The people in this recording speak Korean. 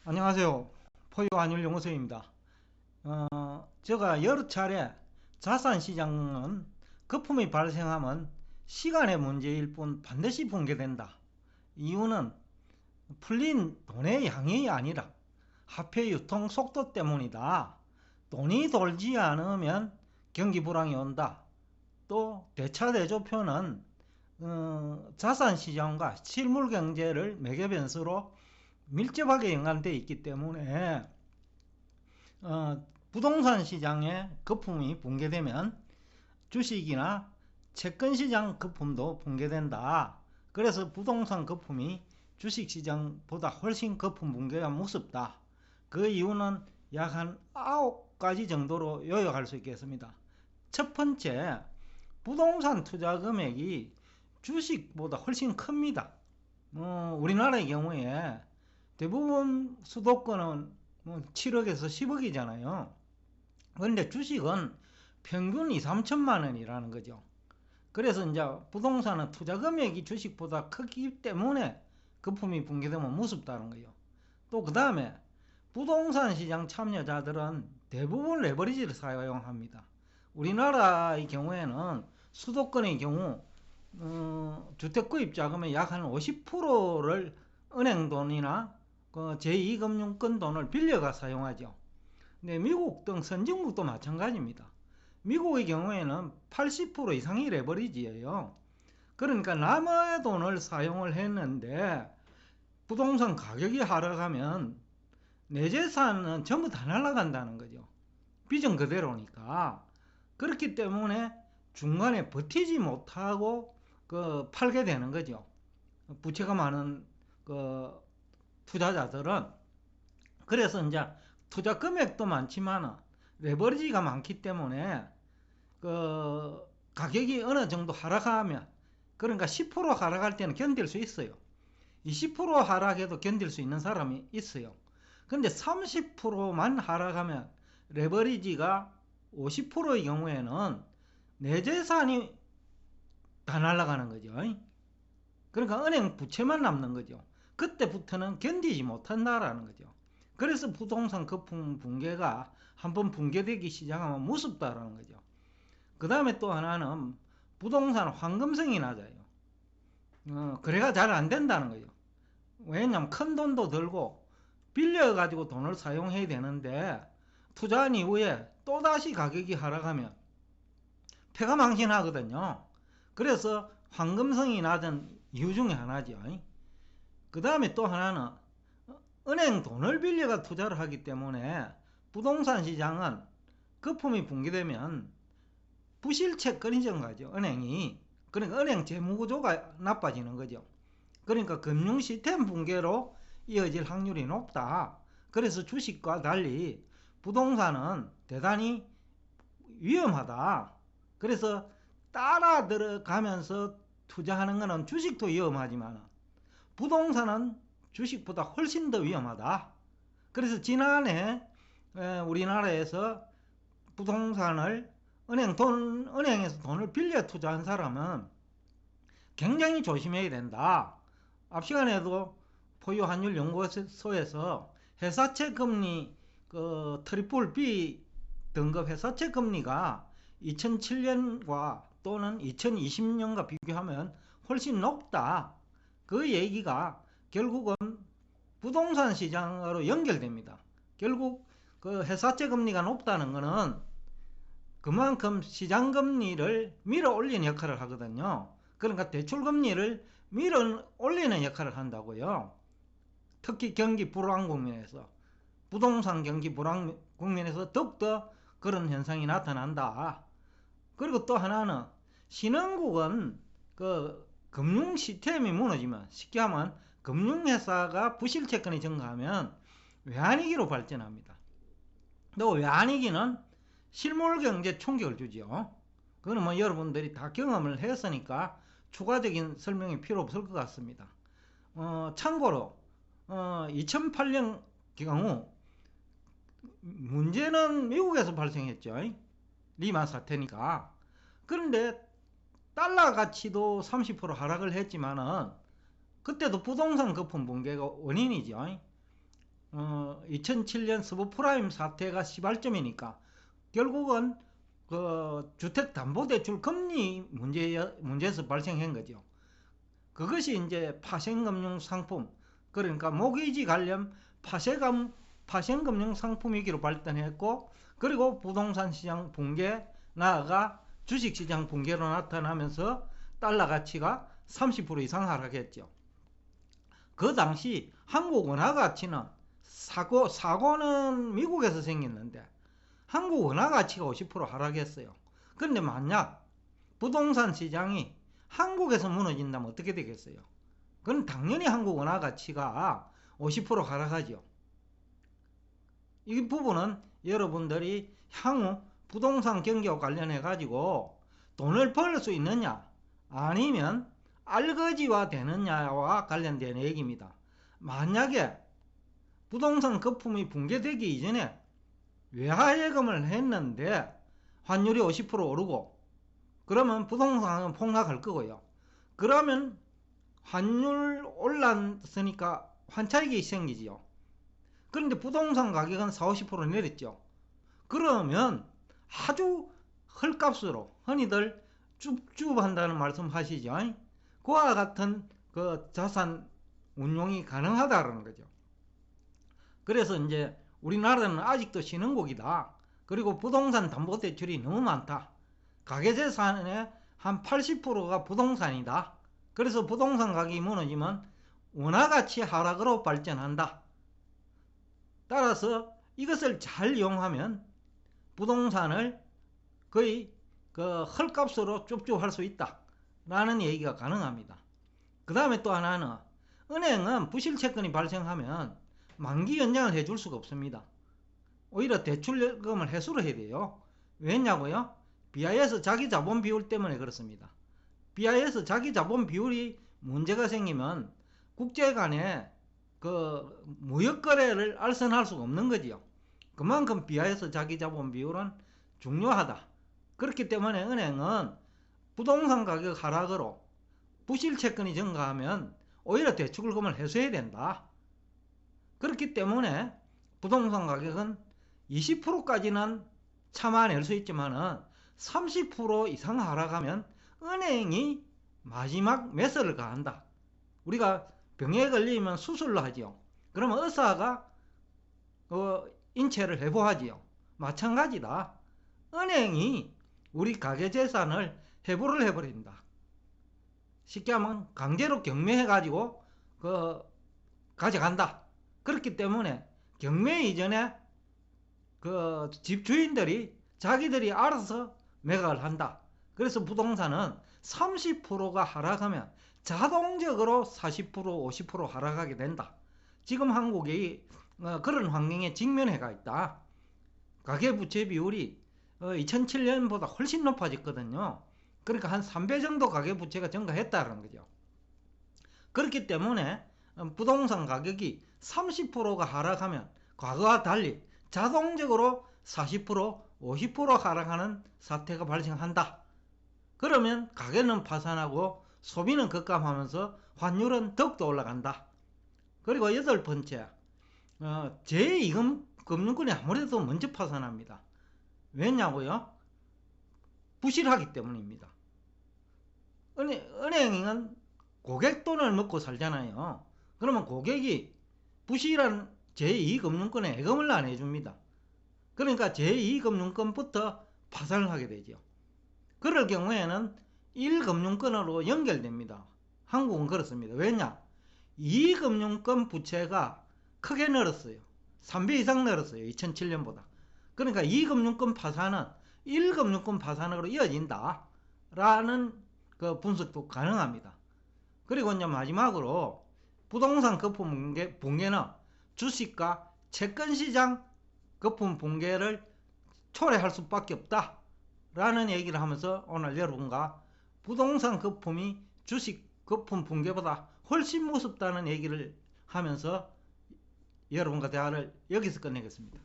안녕하세요. 포유 한율 연구소입니다. 제가 여러 차례 자산 시장은 거품이 발생하면 시간의 문제일 뿐 반드시 붕괴된다. 이유는 풀린 돈의 양이 아니라 화폐 유통 속도 때문이다. 돈이 돌지 않으면 경기 불황이 온다. 또 대차대조표는 자산 시장과 실물 경제를 매개 변수로 밀접하게 연관되어 있기 때문에 부동산 시장의 거품이 붕괴되면 주식이나 채권 시장 거품도 붕괴된다. 그래서 부동산 거품이 주식 시장보다 훨씬 거품 붕괴가 무섭다. 그 이유는 약 한 9가지 정도로 요약할 수 있겠습니다. 첫 번째, 부동산 투자 금액이 주식보다 훨씬 큽니다. 우리나라의 경우에 대부분 수도권은 7억에서 10억이잖아요. 그런데 주식은 평균 2, 3천만 원이라는 거죠. 그래서 이제 부동산은 투자 금액이 주식보다 크기 때문에 거품이 붕괴되면 무섭다는 거예요. 또 그 다음에 부동산 시장 참여자들은 대부분 레버리지를 사용합니다. 우리나라의 경우에는 수도권의 경우 주택구입 자금의 약 한 50%를 은행 돈이나 제2금융권 돈을 빌려가 사용하죠. 근데 미국 등 선진국도 마찬가지입니다. 미국의 경우에는 80% 이상이 레버리지예요. 그러니까 남의 돈을 사용을 했는데 부동산 가격이 하락하면 내 재산은 전부 다 날아간다는 거죠. 빚은 그대로니까. 그렇기 때문에 중간에 버티지 못하고 팔게 되는 거죠. 부채가 많은 투자자들은. 그래서 이제 투자 금액도 많지만 레버리지가 많기 때문에 가격이 어느 정도 하락하면, 그러니까 10% 하락할 때는 견딜 수 있어요. 20% 하락해도 견딜 수 있는 사람이 있어요. 근데 30%만 하락하면 레버리지가 50%의 경우에는 내 재산이 다 날아가는 거죠. 그러니까 은행 부채만 남는 거죠. 그때부터는 견디지 못한다라는 거죠. 그래서 부동산 거품 붕괴가 한번 붕괴되기 시작하면 무섭다라는 거죠. 그 다음에 또 하나는 부동산 황금성이 낮아요. 거래가 잘 안 된다는 거예요. 왜냐하면 큰 돈도 들고 빌려가지고 돈을 사용해야 되는데 투자한 이후에 또다시 가격이 하락하면 패가망신하거든요. 그래서 황금성이 낮은 이유 중에 하나죠. 그 다음에 또 하나는 은행 돈을 빌려가 투자를 하기 때문에 부동산 시장은 거품이 붕괴되면 부실채권이 증가하죠. 은행이. 그러니까 은행 재무구조가 나빠지는 거죠. 그러니까 금융 시스템 붕괴로 이어질 확률이 높다. 그래서 주식과 달리 부동산은 대단히 위험하다. 그래서 따라 들어가면서 투자하는 것은 주식도 위험하지만 부동산은 주식보다 훨씬 더 위험하다. 그래서 지난해 우리나라에서 부동산을 은행에서 돈을 빌려 투자한 사람은 굉장히 조심해야 된다. 앞 시간에도 포유 환율 연구소에서 회사채 금리 트리플 B 등급 회사채 금리가 2007년과 또는 2020년과 비교하면 훨씬 높다. 그 얘기가 결국은 부동산 시장으로 연결됩니다. 결국 회사채 금리가 높다는 것은 그만큼 시장 금리를 밀어 올리는 역할을 하거든요. 그러니까 대출 금리를 밀어 올리는 역할을 한다고요. 특히 경기 불황 국면에서, 부동산 경기 불황 국면에서 더욱더 그런 현상이 나타난다. 그리고 또 하나는 신흥국은 금융 시스템이 무너지면, 쉽게 하면 금융회사가 부실채권이 증가하면 외환위기로 발전합니다. 또 외환위기는 실물경제 충격을 주죠. 그거는 여러분들이 다 경험을 했으니까 추가적인 설명이 필요 없을 것 같습니다. 참고로 2008년 경우 문제는 미국에서 발생했죠. 리만 사태니까. 그런데 달러 가치도 30% 하락을 했지만은 그때도 부동산 거품 붕괴가 원인이죠. 2007년 서브프라임 사태가 시발점이니까 결국은 그 주택담보대출 금리 문제에서 발생한 거죠. 그것이 이제 파생금융 상품, 그러니까 모기지 관련 파생금융 상품이기로 발전했고, 그리고 부동산 시장 붕괴, 나아가 주식시장 붕괴로 나타나면서 달러 가치가 30% 이상 하락했죠. 그 당시 한국 원화 가치는 사고는 미국에서 생겼는데 한국 원화 가치가 50% 하락했어요. 그런데 만약 부동산 시장이 한국에서 무너진다면 어떻게 되겠어요? 그건 당연히 한국 원화 가치가 50% 하락하죠. 이 부분은 여러분들이 향후 부동산 경기와 관련해 가지고 돈을 벌 수 있느냐 아니면 알거지화 되느냐와 관련된 얘기입니다. 만약에 부동산 거품이 붕괴되기 이전에 외화예금을 했는데 환율이 50% 오르고 그러면 부동산은 폭락할 거고요. 그러면 환율 올랐으니까 환차익이 생기지요. 그런데 부동산 가격은 40-50% 내렸죠. 그러면 아주 헐값으로 흔히들 쭈쭈한다는 말씀 하시죠. 그와 같은 그 자산 운용이 가능하다는 거죠. 그래서 이제 우리나라는 아직도 신흥국이다. 그리고 부동산 담보대출이 너무 많다. 가계재산의 한 80%가 부동산이다. 그래서 부동산 가격이 무너지면 원화가치 하락으로 발전한다. 따라서 이것을 잘 이용하면 부동산을 거의 그 헐값으로 쭈쭈할 수 있다 라는 얘기가 가능합니다. 그 다음에 또 하나는 은행은 부실채권이 발생하면 만기 연장을 해줄 수가 없습니다. 오히려 대출금을 회수를 해야 돼요. 왜냐고요? BIS 자기 자본 비율 때문에 그렇습니다. BIS 자기 자본 비율이 문제가 생기면 국제 간에 그 무역 거래를 알선할 수가 없는 거지요. 그만큼 BIS 자기 자본 비율은 중요하다. 그렇기 때문에 은행은 부동산 가격 하락으로 부실 채권이 증가하면 오히려 대출금을 회수해야 된다. 그렇기 때문에 부동산 가격은 20%까지는 참아낼 수 있지만은 30% 이상 하락하면 은행이 마지막 매설을 가한다. 우리가 병에 걸리면 수술로 하지요. 그러면 의사가 인체를 회복하지요. 마찬가지다. 은행이 우리 가계재산을 해부를 해버린다. 쉽게 하면 강제로 경매해가지고 가져간다. 그렇기 때문에 경매 이전에 그 집주인들이 자기들이 알아서 매각을 한다. 그래서 부동산은 30%가 하락하면 자동적으로 40%, 50% 하락하게 된다. 지금 한국이 그런 환경에 직면해가 있다. 가계부채 비율이 2007년보다 훨씬 높아졌거든요. 그러니까 한 3배 정도 가계부채가 증가했다는 거죠. 그렇기 때문에 부동산 가격이 30%가 하락하면 과거와 달리 자동적으로 40%, 50% 하락하는 사태가 발생한다. 그러면 가계는 파산하고 소비는 급감하면서 환율은 더욱더 올라간다. 그리고 8번째, 제2금융권이 아무래도 먼저 파산합니다. 왜냐고요? 부실하기 때문입니다. 은행은 고객 돈을 먹고 살잖아요. 그러면 고객이 부실한 제2금융권에 예금을 안 해줍니다. 그러니까 제2금융권부터 파산을 하게 되죠. 그럴 경우에는 1금융권으로 연결됩니다. 한국은 그렇습니다. 왜냐? 2금융권 부채가 크게 늘었어요. 3배 이상 늘었어요. 2007년보다. 그러니까 2금융권 파산은 1금융권 파산으로 이어진다 라는 그 분석도 가능합니다. 그리고 이제 마지막으로 부동산 거품 붕괴는 주식과 채권시장 거품 붕괴를 초래할 수밖에 없다 라는 얘기를 하면서 오늘 여러분과 부동산 거품이 주식 거품 붕괴보다 훨씬 무섭다는 얘기를 하면서 여러분과 대화를 여기서 끝내겠습니다.